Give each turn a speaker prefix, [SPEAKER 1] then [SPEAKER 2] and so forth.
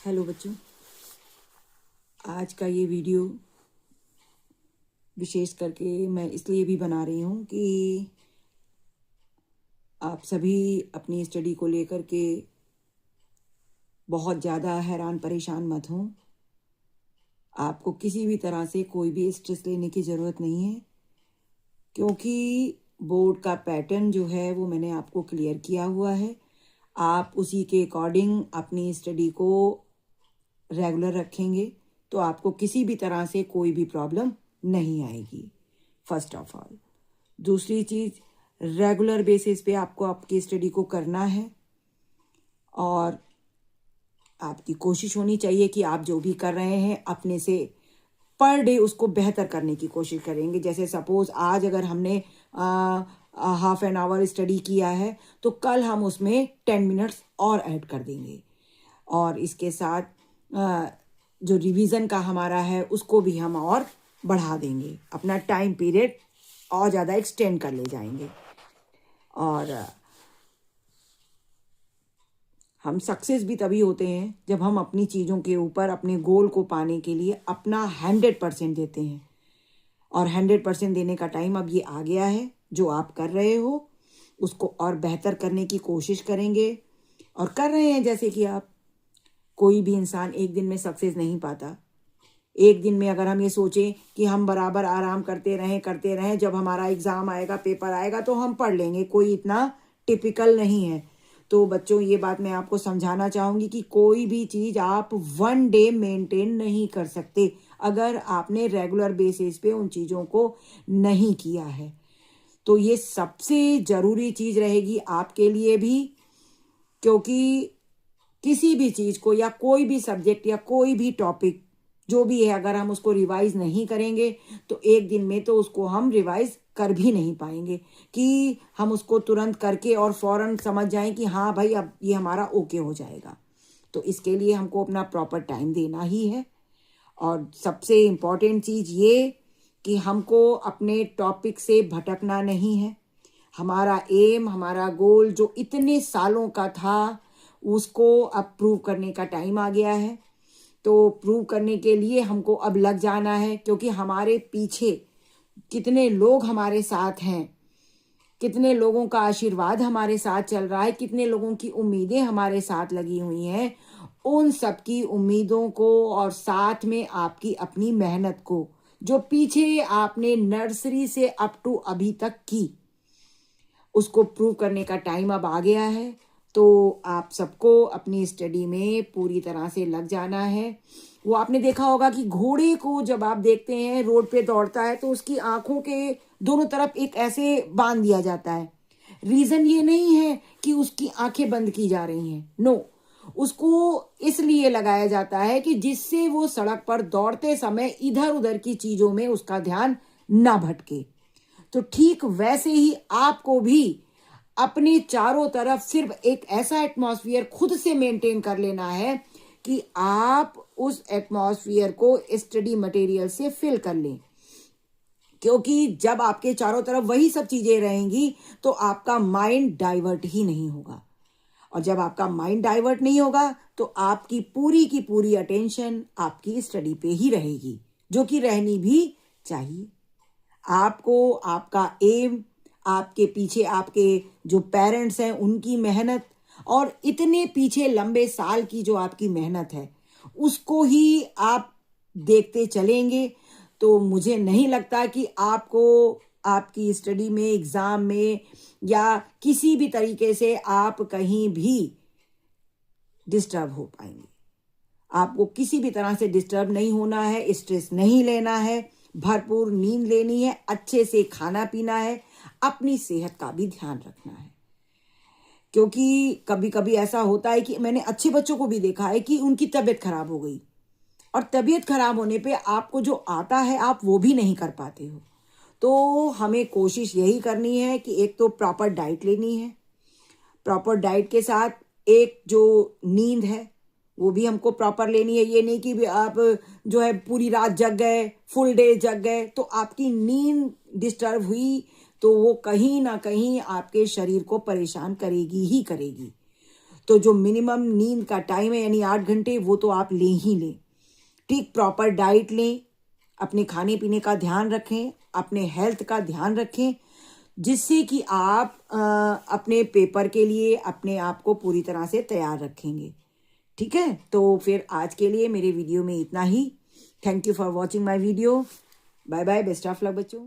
[SPEAKER 1] Hello बच्चों, आज का ये वीडियो विशेष करके मैं इसलिए भी बना रही हूँ कि आप सभी अपनी स्टडी को लेकर के बहुत ज़्यादा हैरान परेशान मत हों। आपको किसी भी तरह से कोई भी स्ट्रेस लेने की ज़रूरत नहीं है, क्योंकि बोर्ड का पैटर्न जो है वो मैंने आपको क्लियर किया हुआ है। आप उसी के अकॉर्डिंग अपनी स्टडी को रेगुलर रखेंगे तो आपको किसी भी तरह से कोई भी प्रॉब्लम नहीं आएगी, फर्स्ट ऑफ ऑल। दूसरी चीज़, रेगुलर बेसिस पे आपको आपकी स्टडी को करना है और आपकी कोशिश होनी चाहिए कि आप जो भी कर रहे हैं अपने से पर डे उसको बेहतर करने की कोशिश करेंगे। जैसे सपोज़ आज अगर हमने हाफ एन आवर स्टडी किया है तो कल हम उसमें 10 मिनट्स और ऐड कर देंगे, और इसके साथ जो रिवीजन का हमारा है उसको भी हम और बढ़ा देंगे, अपना टाइम पीरियड और ज़्यादा एक्सटेंड कर ले जाएंगे। और हम सक्सेस भी तभी होते हैं जब हम अपनी चीज़ों के ऊपर अपने गोल को पाने के लिए अपना 100% देते हैं। और 100% देने का टाइम अब ये आ गया है। जो आप कर रहे हो उसको और बेहतर करने की कोशिश करेंगे और कर रहे हैं। जैसे कि आप, कोई भी इंसान एक दिन में सक्सेस नहीं पाता। एक दिन में अगर हम ये सोचें कि हम बराबर आराम करते रहें, जब हमारा एग्ज़ाम आएगा, पेपर आएगा तो हम पढ़ लेंगे, कोई इतना टिपिकल नहीं है। तो बच्चों, ये बात मैं आपको समझाना चाहूँगी कि कोई भी चीज़ आप 1 डे मेंटेन नहीं कर सकते अगर आपने रेगुलर बेसिस पे उन चीज़ों को नहीं किया है। तो ये सबसे ज़रूरी चीज़ रहेगी आपके लिए भी, क्योंकि किसी भी चीज़ को या कोई भी सब्जेक्ट या कोई भी टॉपिक जो भी है, अगर हम उसको रिवाइज नहीं करेंगे तो एक दिन में तो उसको हम रिवाइज कर भी नहीं पाएंगे कि हम उसको तुरंत करके और फौरन समझ जाएं कि हाँ भाई अब ये हमारा ओके हो जाएगा। तो इसके लिए हमको अपना प्रॉपर टाइम देना ही है। और सबसे इम्पॉर्टेंट चीज़ ये कि हमको अपने टॉपिक से भटकना नहीं है। हमारा एम, हमारा गोल जो इतने सालों का था उसको अब प्रूव करने का टाइम आ गया है। तो प्रूव करने के लिए हमको अब लग जाना है, क्योंकि हमारे पीछे कितने लोग हमारे साथ हैं, कितने लोगों का आशीर्वाद हमारे साथ चल रहा है, कितने लोगों की उम्मीदें हमारे साथ लगी हुई हैं। उन सब की उम्मीदों को और साथ में आपकी अपनी मेहनत को, जो पीछे आपने नर्सरी से अप टू अभी तक की, उसको प्रूव करने का टाइम अब आ गया है। तो आप सबको अपनी स्टडी में पूरी तरह से लग जाना है। वो आपने देखा होगा कि घोड़े को जब आप देखते हैं रोड पे दौड़ता है तो उसकी आंखों के दोनों तरफ एक ऐसे बांध दिया जाता है। रीज़न ये नहीं है कि उसकी आंखें बंद की जा रही हैं, नो, उसको इसलिए लगाया जाता है कि जिससे वो सड़क पर दौड़ते समय इधर उधर की चीज़ों में उसका ध्यान ना भटके। तो ठीक वैसे ही आपको भी अपने चारों तरफ सिर्फ एक ऐसा एटमॉस्फेयर खुद से मेंटेन कर लेना है कि आप उस एटमॉस्फेयर को स्टडी मटेरियल से फिल कर लें। क्योंकि जब आपके चारों तरफ वही सब चीज़ें रहेंगी तो आपका माइंड डाइवर्ट ही नहीं होगा, और जब आपका माइंड डाइवर्ट नहीं होगा तो आपकी पूरी की पूरी अटेंशन आपकी स्टडी पे ही रहेगी, जो कि रहनी भी चाहिए। आपको आपका एम, आपके पीछे आपके जो पेरेंट्स हैं उनकी मेहनत, और इतने पीछे लंबे साल की जो आपकी मेहनत है उसको ही आप देखते चलेंगे तो मुझे नहीं लगता कि आपको आपकी स्टडी में, एग्ज़ाम में या किसी भी तरीके से आप कहीं भी डिस्टर्ब हो पाएंगे। आपको किसी भी तरह से डिस्टर्ब नहीं होना है, स्ट्रेस नहीं लेना है, भरपूर नींद लेनी है, अच्छे से खाना पीना है, अपनी सेहत का भी ध्यान रखना है। क्योंकि कभी कभी ऐसा होता है कि मैंने अच्छे बच्चों को भी देखा है कि उनकी तबीयत खराब हो गई, और तबीयत खराब होने पे आपको जो आता है आप वो भी नहीं कर पाते हो। तो हमें कोशिश यही करनी है कि एक तो प्रॉपर डाइट लेनी है, प्रॉपर डाइट के साथ एक जो नींद है वो भी हमको प्रॉपर लेनी है। ये नहीं कि आप जो है पूरी रात जग गए, फुल डे जग गए, तो आपकी नींद डिस्टर्ब हुई तो वो कहीं ना कहीं आपके शरीर को परेशान करेगी ही करेगी। तो जो मिनिमम नींद का टाइम है यानी 8 घंटे, वो तो आप ले ही लें। ठीक प्रॉपर डाइट लें, अपने खाने पीने का ध्यान रखें, अपने हेल्थ का ध्यान रखें, जिससे कि आप अपने पेपर के लिए अपने आप को पूरी तरह से तैयार रखेंगे। ठीक है, तो फिर आज के लिए मेरे वीडियो में इतना ही। Thank you for watching my video. Bye bye, best of luck बच्चों।